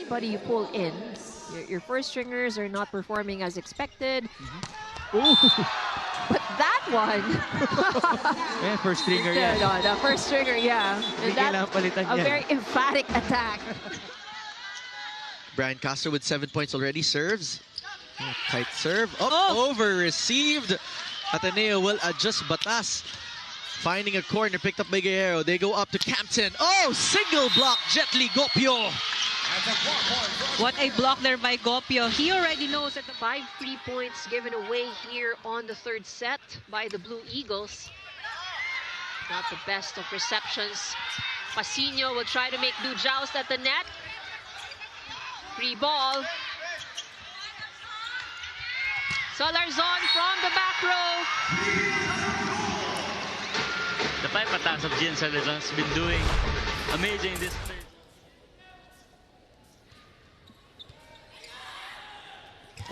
anybody you pull in, your first stringers are not performing as expected. But that one, yeah, first stringer yan. no, the first stringer, yeah. And that's a very emphatic attack. Brian Castro with 7 points already. Serves. Tight serve. Over received. Ateneo will adjust. Batas finding a corner. Picked up by Guerrero. They go up to Campton. Oh, single block. Jetly Gopio. What a block there by Gopio. He already knows that the 5 free points given away here on the third set by the Blue Eagles. Not the best of receptions. Pasino will try to make do joust at the net. Free ball. Salarzon from the back row. The 5 attacks of Gian Salarzon has been doing amazing this third.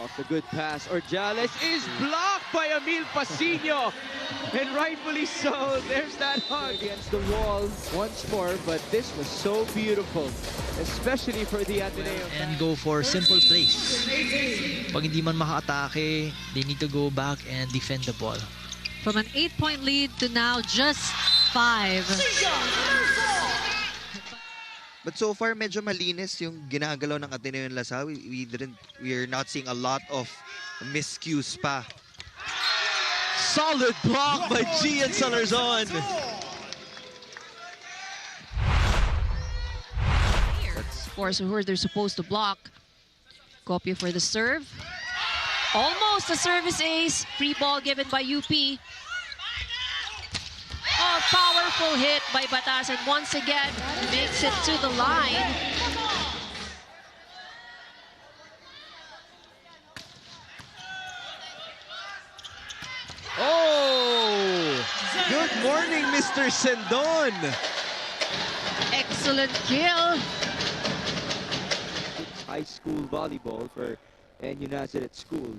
Off the good pass, Orjales is blocked by Emil Pasino. And rightfully so, there's that hug against the wall once more, but this was so beautiful, especially for the Ateneo. And go for simple plays. Pag hindi man maka-atake, they need to go back and defend the ball. From an 8-point lead to now just 5. But so far, medyo malinis yung ginagalaw ng Ateneo and Lasal. We're not seeing a lot of miscues pa. Solid block by Gian Salarzon. That's, of course, who they're supposed to block. Gopio for the serve. Almost a service ace. Free ball given by UP. Oh, powerful hit by Batas, and once again makes it to the line. Oh! Good morning, Mr. Sendon. Excellent kill. High school volleyball for NU Nazareth School.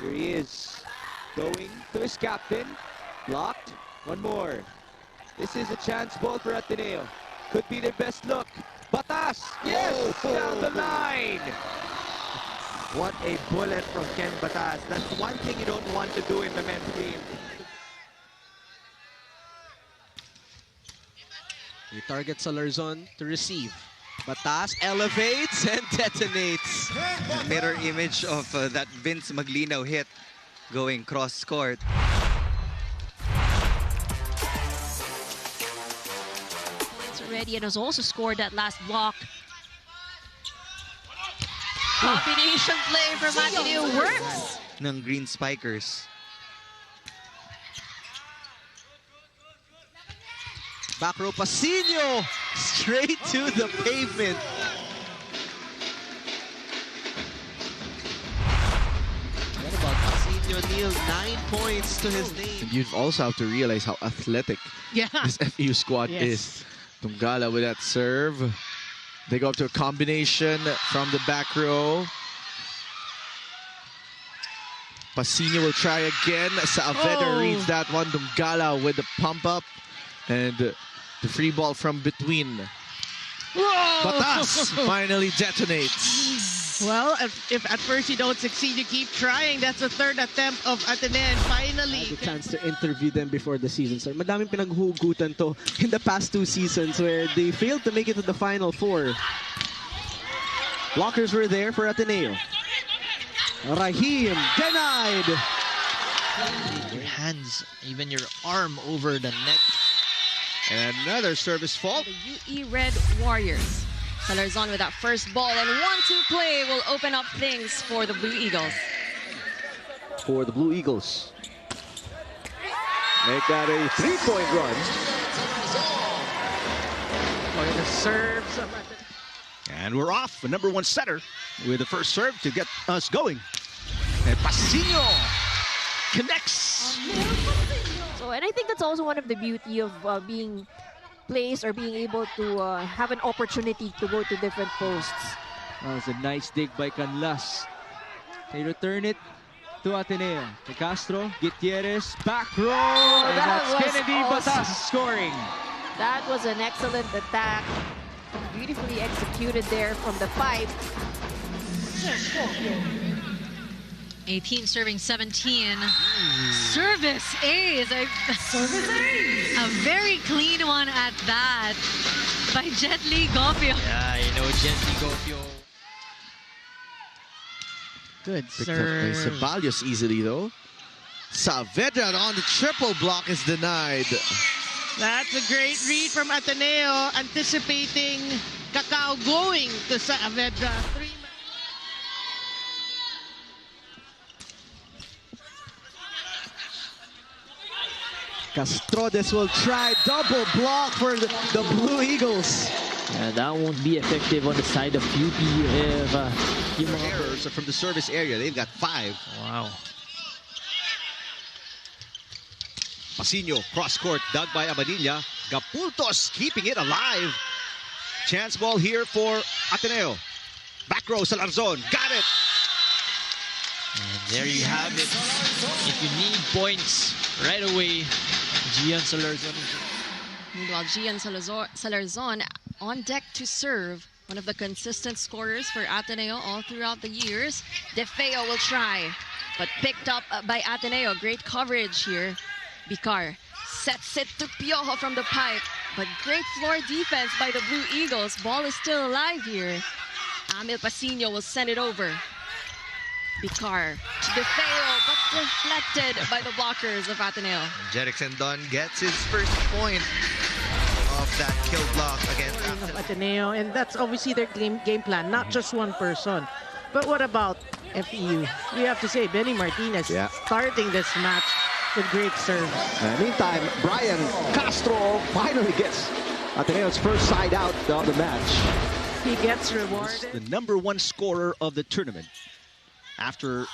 Here he is, going to his captain. Blocked. One more. This is a chance ball for Ateneo. Could be their best look. Batas! Yes! Down the line! What a bullet from Ken Batas. That's one thing you don't want to do in the men's team. He targets Salarzon to receive. Batas elevates and detonates. A mirror image of that Vince Maglino hit going cross-court. Already, and has also scored that last block. Combination play from Ateneo works. Ng Green Spikers. Back row Pasino straight to the pavement. What about Pasino, Neil? 9 points to his name. You also have to realize how athletic this FEU squad is. Tungala with that serve. They go up to a combination from the back row. Pasino will try again. Saavedra reads that one. Tungala with the pump up. And the free ball from between. Batas finally detonates. Well, if at first you don't succeed, you keep trying. That's the third attempt of Ateneo, and finally... I had the chance to interview them before the season, sir. Madaming pinaghugutan to in the past 2 seasons where they failed to make it to the Final Four. Blockers were there for Ateneo. Rahim denied. Your hands, even your arm over the net. And another service fault. The UE Red Warriors. Salarzon with that first ball, and 1-2 play will open up things for the Blue Eagles. For the Blue Eagles. Make that a 3-point run. For the serves. And we're off. The #1 setter with the first serve to get us going. And Pasino connects. So, and I think that's also one of the beauty of being placed or being able to have an opportunity to go to different posts. That was a nice dig by Canlas. They return it to Ateneo. To Castro, Gutierrez, back row, and that's Kennedy awesome. Batas scoring. That was an excellent attack. Beautifully executed there from the pipe. 18 serving 17. Service ace. A very clean one at that by Jet Li Gopio. Yeah, you know, Jet Li Gopio. Good Picked up by serve. Ceballos easily though. Saavedra on the triple block is denied. That's a great read from Ateneo, anticipating Cacao going to Saavedra. Castrodes will try double block for the Blue Eagles. That won't be effective on the side of UP if errors from the service area. They've got 5. Wow. Pasino, cross court, dug by Abadilla. Gapultos keeping it alive. Chance ball here for Ateneo. Back row, Salarzon. Got it. And there you have it. If you need points right away, Gian Salarzon. Meanwhile, Gian Salarzon on deck to serve. One of the consistent scorers for Ateneo all throughout the years. De Feo will try, but picked up by Ateneo. Great coverage here. Bicar sets it to Piojo from the pipe, but great floor defense by the Blue Eagles. Ball is still alive here. Amil Pasino will send it over. Bicar to De Feo, but deflected by the blockers of Ateneo. Jerickson Don gets his first point of that kill block against Of Ateneo, and that's obviously their game plan, not just one person. But what about FEU? We have to say Benny Martinez starting this match with great serves. Meantime, Brian Castro finally gets Ateneo's first side out of the match. He gets rewarded. The #1 scorer of the tournament after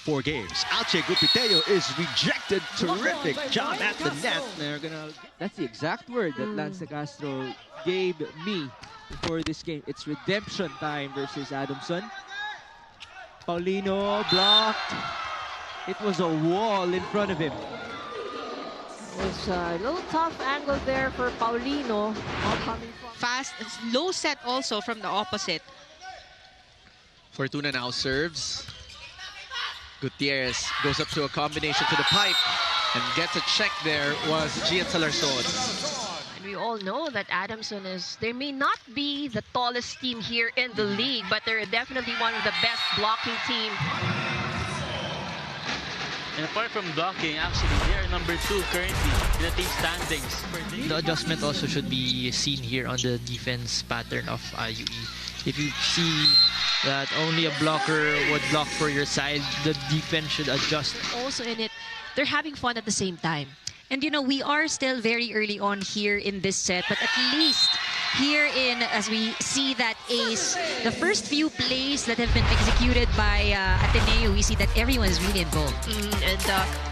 4 games. Alche Gupiteo is rejected. Terrific job at the net. They're gonna. That's the exact word that Lance Castro gave me before this game. It's redemption time versus Adamson. Paulino blocked. It was a wall in front of him. It was a little tough angle there for Paulino. All coming from Fast, low set also from the opposite. Fortuna now serves. Gutierrez goes up to a combination to the pipe and gets a check there was Gian Salarzon. And we all know that Adamson they may not be the tallest team here in the league, but they're definitely one of the best blocking teams. And apart from blocking, actually, they are #2 currently in the team standings. The adjustment also should be seen here on the defense pattern of UE. If you see that only a blocker would block for your side, the defense should adjust. Also in it, they're having fun at the same time. And you know, we are still very early on here in this set, but at least here as we see that ace, the first few plays that have been executed by Ateneo, we see that everyone is really involved. And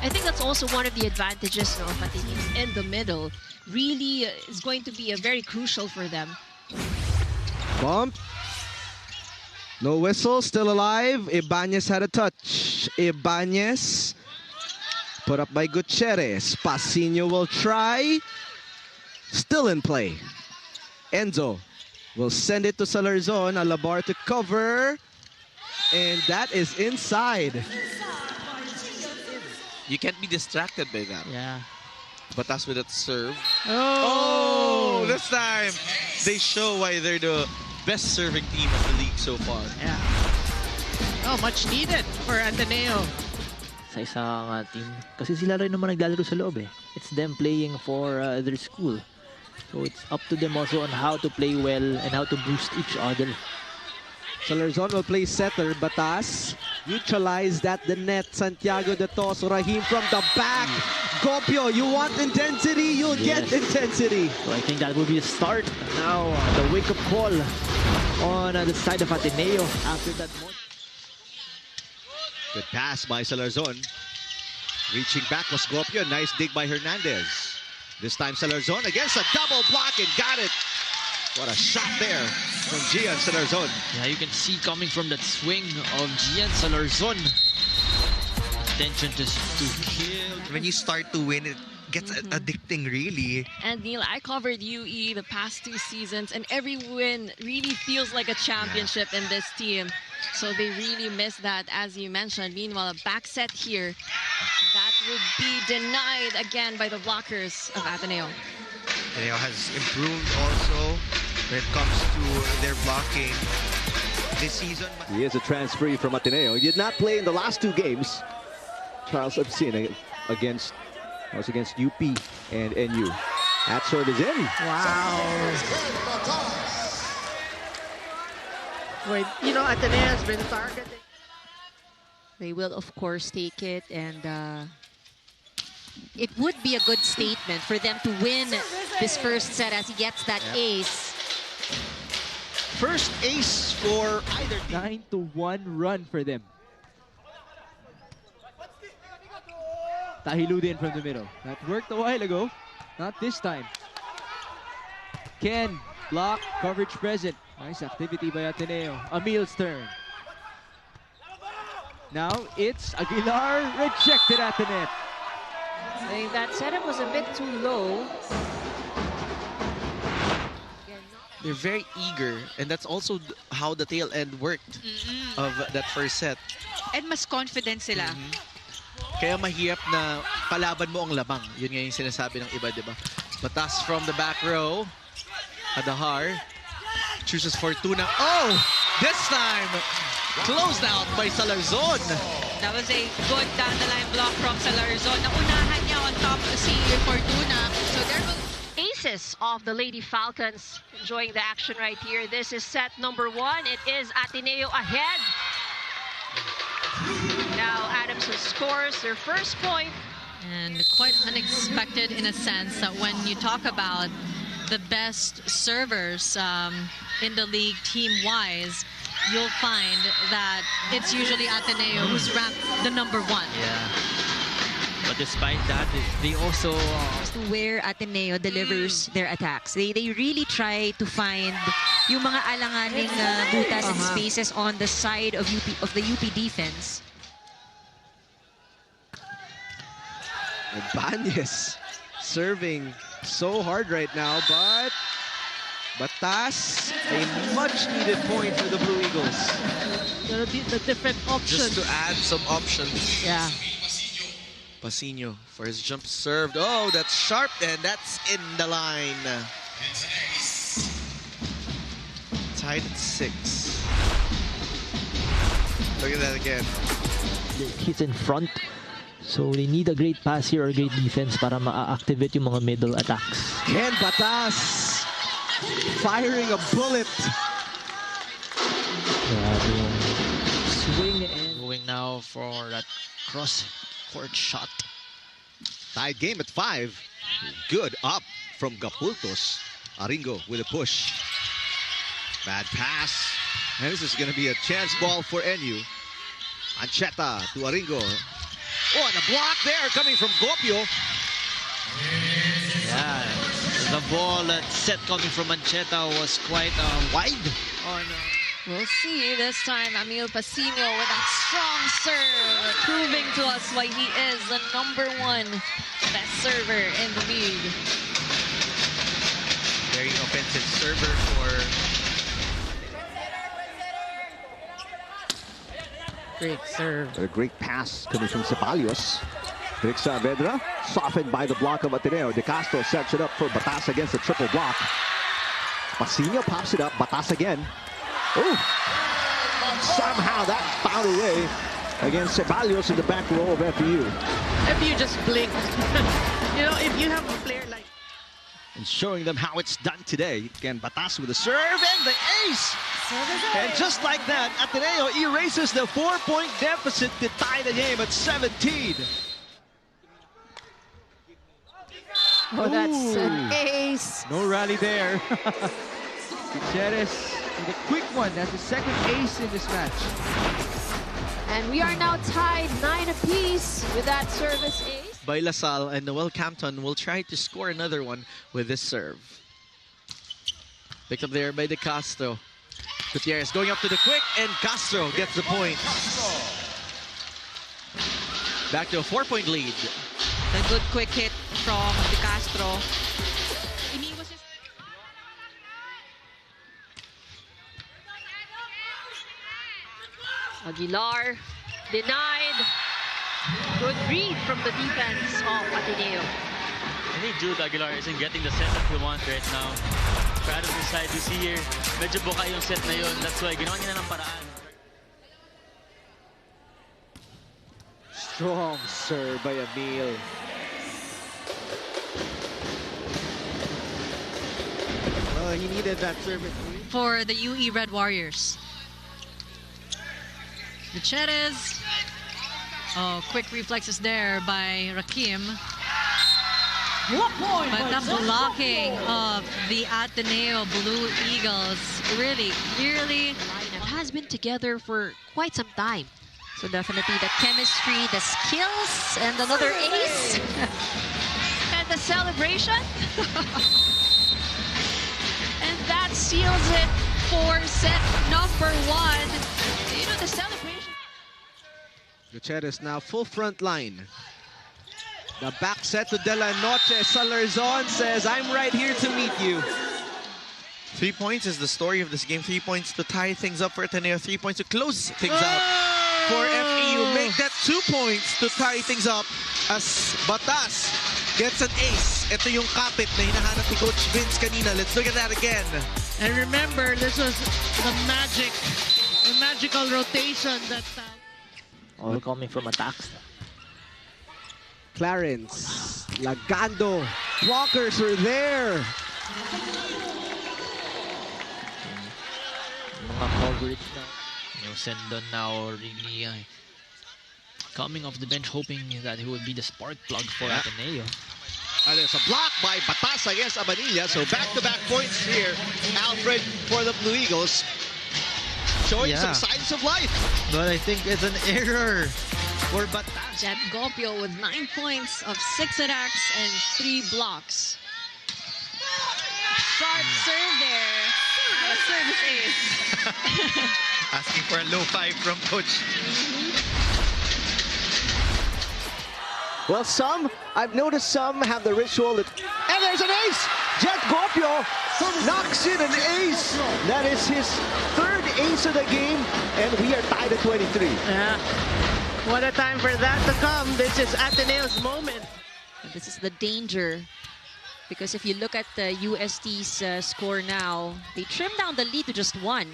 I think that's also one of the advantages of Ateneo in the middle. Really is going to be very crucial for them. Bump. No whistle, still alive. Ibanez had a touch. Ibanez put up by Gutierrez. Pasino will try. Still in play. Enzo will send it to Salarzon. Alabar to cover. And that is inside. You can't be distracted by that. Yeah. Batas with that serve. Oh! This time, they show why they're the best serving team of the league so far. Yeah. Oh, much needed for Ateneo. Sa isang team. Kasi sila rin naman naglalaro sa loob eh. It's them playing for their school. So it's up to them also on how to play well and how to boost each other. Salarzon will play setter. Batas neutralized at the net. Santiago de Tos. Rahim from the back. Gopio, you want intensity? You'll get intensity. So I think that will be a start. Now the wake-up call on the side of Ateneo after that. Good pass by Salarzon. Reaching back was Gopio. Nice dig by Hernandez. This time Salarzon against a double block and got it. What a shot there from Gian Salarzon. Yeah, you can see coming from that swing of Gian Salarzon. Intention just to kill. When you start to win it, gets addicting, really. And Neil, I covered UE the past 2 seasons, and every win really feels like a championship in this team. So they really miss that, as you mentioned. Meanwhile, a back set here, that would be denied again by the blockers of Ateneo. Ateneo has improved also when it comes to their blocking this season. He is a transferee from Ateneo. He did not play in the last 2 games. Charles Absina against UP and NU. That serve is in. Wow. Wait, you know, Ateneo has been targeting. They will, of course, take it, and it would be a good statement for them to win this first set as he gets that ace. First ace for either 9-1 run for them. Tahiludin from the middle. That worked a while ago. Not this time. Ken, block, coverage present. Nice activity by Ateneo. Emil's turn. Now it's Aguilar, rejected at the net. I think that setup was a bit too low. They're very eager, and that's also how the tail end worked of that first set. And mas confident sila. Kaya mahirap na palaban mo ang labang. Yun nga yung sinasabi ng iba, di ba? Batas from the back row. Adahar chooses Fortuna. Oh! This time, closed out by Salarzon. That was a good down-the-line block from Salarzon. Naunahan niya on top si Fortuna. So there will... Aces of the Lady Falcons enjoying the action right here. This is set number 1. It is Ateneo ahead. Now Adamson scores their first point. And quite unexpected in a sense that when you talk about the best servers in the league team-wise, you'll find that it's usually Ateneo who's ranked the #1. Yeah. But despite that, they also... where Ateneo delivers their attacks. They really try to find yung mga alanganing butas and spaces on the side of the UP defense. Ibanez serving so hard right now, but Batas, a much-needed point for the Blue Eagles. The different options. Just to add some options. Yeah. Pasino for his jump served. Oh, that's sharp, and that's in the line. Tied at 6. Look at that again. He's in front. So they need a great pass here or great defense para ma-activate yung mga middle attacks. Ken Batas firing a bullet. Swing and going now for that cross-court shot. Tied game at 5. Good up from Gapultos. Aringo with a push. Bad pass. And this is going to be a chance ball for NU. Ancheta to Aringo. Oh, and a block there coming from Gopio. Yeah, the ball set coming from Ancheta was quite wide. Oh no. We'll see this time. Emil Pasino with that strong serve, proving to us why he is the #1 best server in the league. Very offensive server for... Great serve. A great pass coming from Ceballos. Rick Saavedra, softened by the block of Ateneo. De Castro sets it up for Batas against the triple block. Pasino pops it up. Batas again. Ooh! Somehow that found a way against Ceballos in the back row of FEU. FEU just blinked. You know, if you have a player like... And showing them how it's done today. Again, Batas with a serve and the ace. And just like that, Ateneo erases the 4-point deficit to tie the game at 17. Oh, that's an ace. No rally there. Gutierrez with a quick one. That's the second ace in this match. And we are now tied 9 apiece with that service ace. By Lasal, and Noel Campton will try to score another one with this serve. Picked up there by De Castro. Gutierrez going up to the quick, and Castro gets the point. Back to a 4-point lead. A good quick hit from De Castro. Aguilar denied. Good read from the defense of Ateneo. I think Jude Aguilar isn't getting the set that he wants right now. Proud of his side, you see here, medyo buka yung set na yun. That's why ginawa niya na ng paraan. Strong serve by Emil. Well, he needed that service. For the UE Red Warriors. Gutierrez. Oh, quick reflexes there by Rakim. But the blocking of the Ateneo Blue Eagles really clearly has been together for quite some time. So definitely the chemistry, the skills, and another ace. And the celebration. And that seals it for set number 1. You know, the celebration. Gutierrez now full front line. The back set to De La Noche. Salarzon says, I'm right here to meet you. 3 points is the story of this game. 3 points to tie things up for Ateneo. 3 points to close things up for FEU. Make that 2 points to tie things up as Batas gets an ace. Ito yung kapit na hinahanap ni Coach Vince kanina. Let's look at that again. And remember, this was the magical rotation that... All coming from attacks. Clarence, Lagando, blockers are there. Mga coverage now. Sendon now really coming off the bench, hoping that he would be the spark plug for Ateneo. And there's a block by Batas against Abanilla. So back-to-back points here. Alfred for the Blue Eagles. Showing some signs of life. But I think it's an error for Batas. Jet Gopio with 9 points of 6 attacks and 3 blocks. Sharp serve there. A service ace. Asking for a low 5 from Coach. Well, I've noticed some have the ritual that, and there's an ace! Jet Gopio knocks in an ace. That is his 3rd ace of the game, and we are tied at 23. Yeah. What a time for that to come. This is Ateneo's moment. And this is the danger. Because if you look at the UST's score now, they trimmed down the lead to just 1.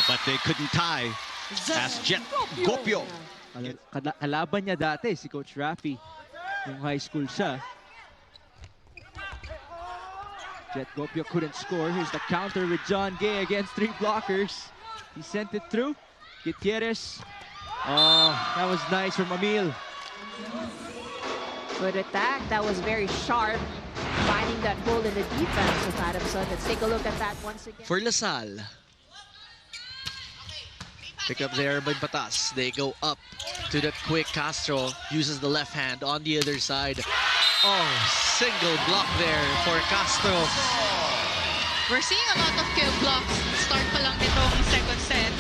But they couldn't tie as Jet Gopio. Kalaban niya dati si Coach Rafi. Yung high school siya. Jet Gopio couldn't score. Here's the counter with John Gay against 3 blockers. He sent it through. Gutierrez. Oh, that was nice from Emil. Good attack. That was very sharp. Finding that hole in the defense of Adamson. Let's take a look at that once again. For LaSalle. Pick up there by Batas. They go up to the quick. Castro uses the left hand on the other side. Oh, single block there for Castro. We're seeing a lot of kill blocks. Start pa lang nitong second set.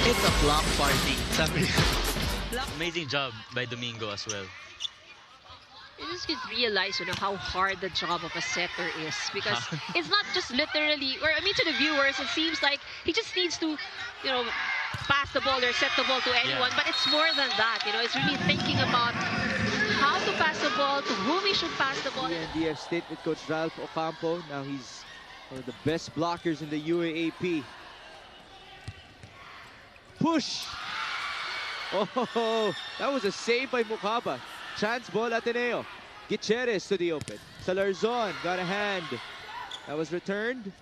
It's a block party. Amazing job by Domingo as well. You just get realize, how hard the job of a setter is, because it's not just literally, or I mean to the viewers, it seems like he just needs to, pass the ball or set the ball to anyone, but it's more than that. It's really thinking about how to pass the ball, to whom he should pass the ball. DF State with Coach Ralph Ocampo. Now he's one of the best blockers in the UAAP. Push! Oh, that was a save by Mukaba. Chance ball Ateneo. Gutierrez to the open. Salarzon got a hand. That was returned.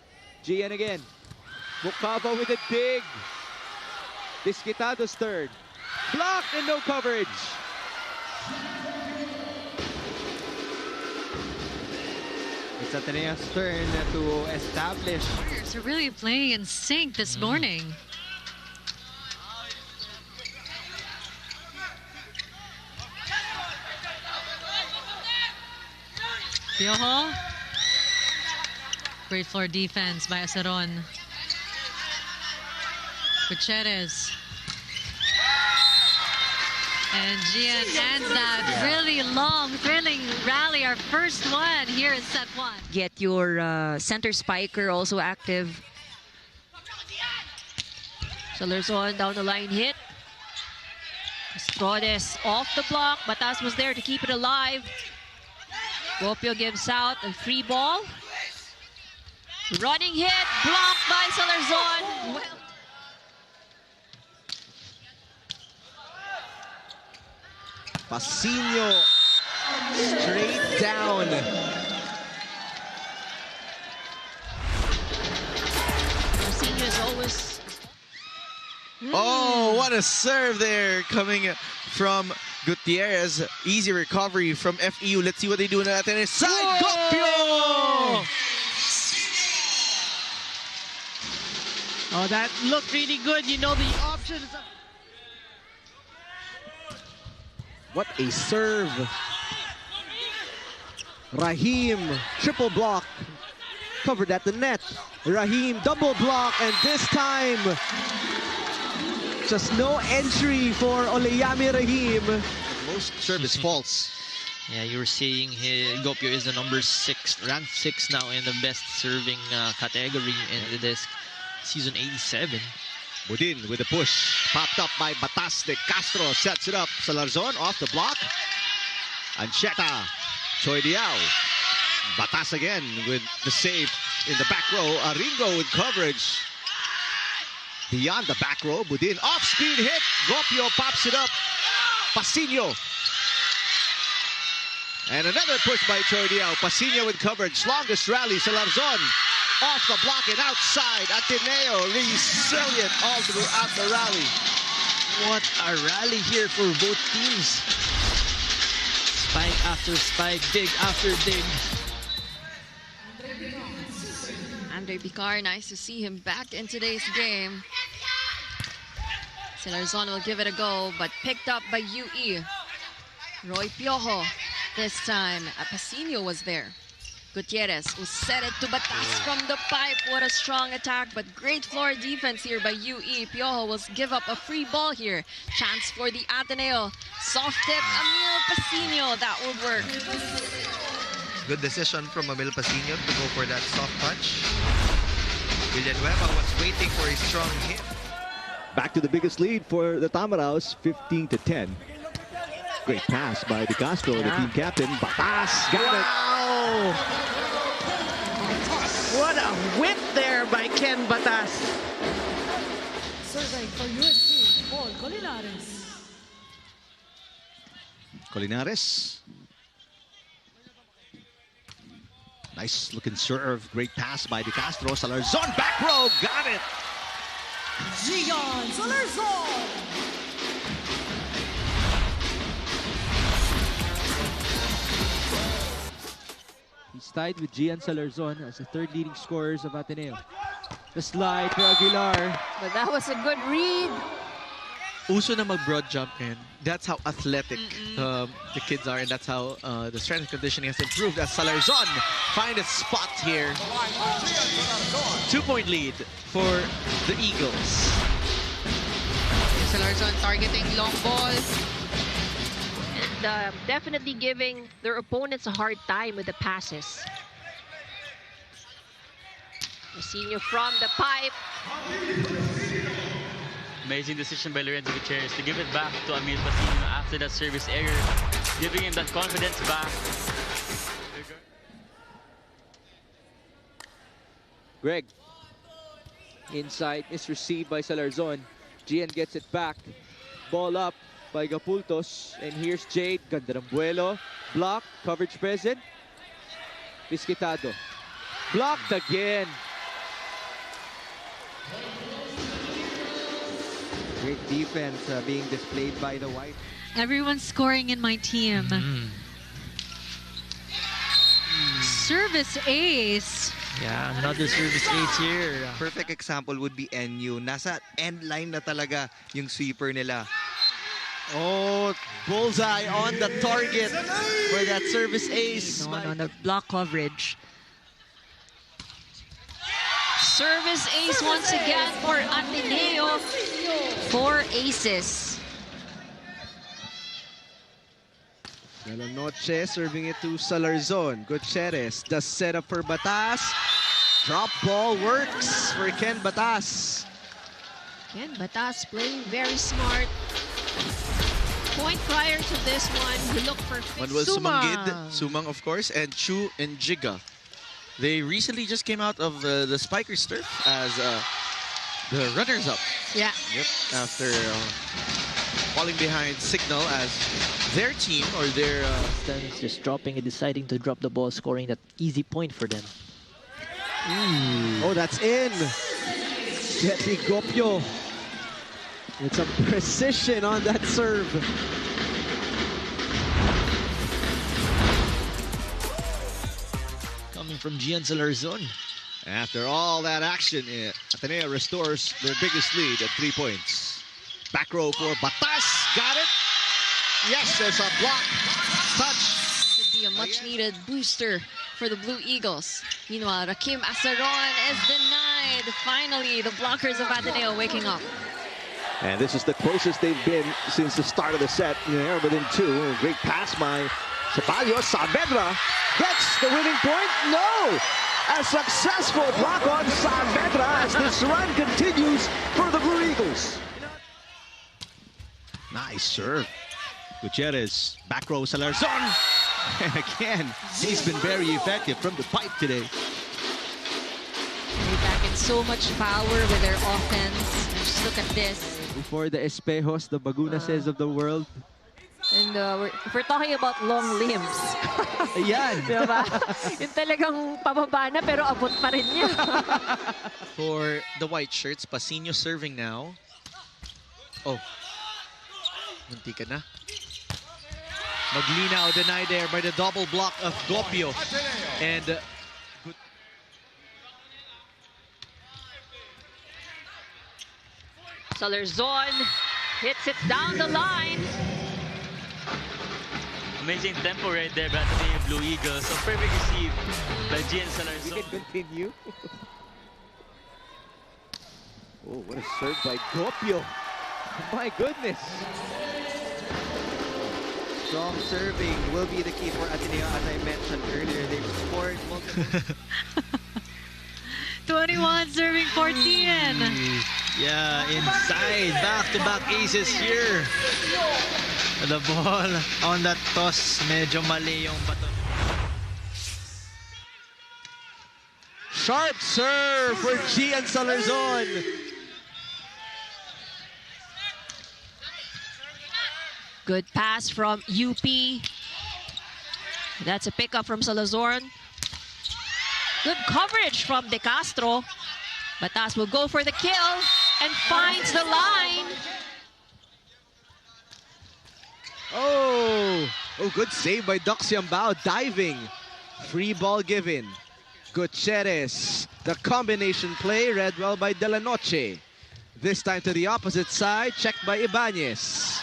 Gian again. Mukaba with a dig. Disquitado's third. Blocked and no coverage. It's Ateneo's turn to establish. They're really playing in sync this morning. Piojo. Great floor defense by Asaron. Gutierrez. And Gian ends that really long, thrilling rally, our first one here in set 1. Get your center spiker also active. Salarzon down the line hit. Escodes off the block. Batas was there to keep it alive. Gopio gives out a free ball. Running hit, blocked by Salarzon. Well, Pasino straight down. Pasino is always... Oh, what a serve there coming from Gutierrez. Easy recovery from FEU. Let's see what they do in the Ateneo side. Gopio! Oh, that looked really good. You know the options. What a serve. Rahim, triple block. Covered at the net. Rahim, double block. And this time, just no entry for Oleyami Rahim. Most service faults. Yeah, you were seeing Gopio is the number 6, ranked 6 now in the best serving category in this season 87. Budin with a push. Popped up by Batas. De Castro sets it up. Salarzon off the block. Ancheta. Choi Diao. Batas again with the save in the back row. Aringo with coverage. Beyond the back row. Budin off speed hit. Gopio pops it up. Pasino. And another push by Choi Diao. Pasino with coverage. Longest rally. Salarzon. Off the block and outside. Ateneo resilient all throughout the rally. What a rally here for both teams. Spike after spike, dig after dig. Andre Picar, nice to see him back in today's game. Salarzon will give it a go, but picked up by UE. Roy Piojo this time. Pasino was there. Gutierrez will set it to Batas from the pipe. What a strong attack, but great floor defense here by UE. Piojo will give up a free ball here. Chance for the Ateneo. Soft tip, Emil Pasino. That would work. Good decision from Emil Pasino to go for that soft touch. Villanueva was waiting for a strong hit. Back to the biggest lead for the Tamaraos, 15-10. Great pass by De Castro, the team captain. Batas got it. What a whip there by Ken Batas. Serving for USC, Paul Colinares. Colinares. Nice looking serve. Great pass by De Castro. Salarzon back row. Got it. Gian Salarzon. He's tied with Gian Salarzon as the third leading scorers of Ateneo. The slide for Aguilar. But that was a good read. Uso na mag-broad jump in. That's how athletic the kids are, and that's how the strength and conditioning has improved as Salarzon find a spot here. 2-point lead for the Eagles. Salarzon targeting long balls. And definitely giving their opponents a hard time with the passes. Pasino from the pipe. Amazing decision by Lorenzo Gutierrez to give it back to Emil Pasino after that service error, giving him that confidence back. Greg. Inside is received by Salarzon. Gian gets it back. Ball up by Gapultos. And here's Jade. Ganda ng vuelo. Blocked. Coverage present. Pisquitado. Blocked again. Great defense being displayed by the White. Everyone's scoring in my team. Service ace. Yeah, another service ace here. Perfect example would be NU. Nasa end line na talaga yung sweeper nila. Oh, bullseye on the target for that service ace. On the block coverage. Service ace once again for Ateneo. 4 aces. De La Noche serving it to Salarzon. Gutierrez, the setup for Batas. Drop ball works for Ken Batas. Ken Batas playing very smart. Point prior to this one, he looked for One was Sumang, of course, and Chu and Jiga. They recently just came out of the Spikers turf as the runners-up. Yeah. Yep. After falling behind Signal as their team or their... just dropping and deciding to drop the ball, scoring that easy point for them. Oh, that's in. Jetty Gopio with some precision on that serve. Coming from Gian Salarzon. After all that action, Ateneo restores their biggest lead at 3 points. Back row for Batas. Got it. Yes, there's a block. Touch. Could be a much-needed booster for the Blue Eagles. Meanwhile, Rakim Asaron is denied. Finally, the blockers of Ateneo waking up. And this is the closest they've been since the start of the set. They're within 2. A great pass by Ceballos. Saavedra gets the winning point. No! A successful block on Saavedra as this run continues for the Blue Eagles. Nice serve. Gutierrez, back row Salarzon. And again, he's been very effective from the pipe today. They're back in so much power with their offense. Just look at this. Before the Espejos, the Bagunases of the world. And if we're talking about long limbs. Ayan. Diba? Yung talagang pababa na pero abot pa rin niya. For the white shirts, Pasino serving now. Oh. Munti ka na. Maglinaw denied there by the double block of Gopio. And Salarzon hits it down the line. Amazing tempo right there by Ateneo Blue Eagles. So perfect receive by Gian Salarzon. We can continue. Oh, what a serve by Gopio. My goodness. Strong serving will be the key for Ateneo, as I mentioned earlier. They've scored multiple. 21 serving 14. Yeah, inside. Back-to-back aces here. The ball on that toss, medyo mali yung baton. Sharp serve for Gian Salarzon. Good pass from UP. That's a pickup from Salarzon. Good coverage from De Castro. Batas will go for the kill and finds the line. Oh, good save by Doc Siambao, diving. Free ball given. Gutierrez, the combination play read well by De La Noche. This time to the opposite side, checked by Ibanez.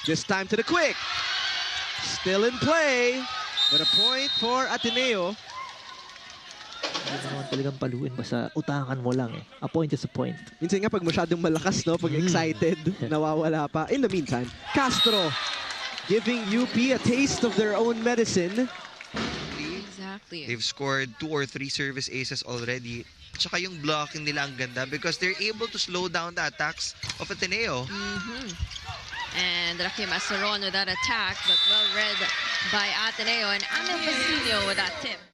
This time to the quick. Still in play, but a point for Ateneo. Hindi naman talagang paluin, basta utangan mo lang eh. A point is a point. Minsan nga pag masyadong malakas, no, pag excited, nawawala pa. In the meantime, Castro giving UP a taste of their own medicine. Exactly. They've scored 2 or 3 service aces already. Tsaka yung blocking nila ang ganda because they're able to slow down the attacks of Ateneo. And Rakim Asaron with that attack, but well read by Ateneo, and Amel Pasino with that tip.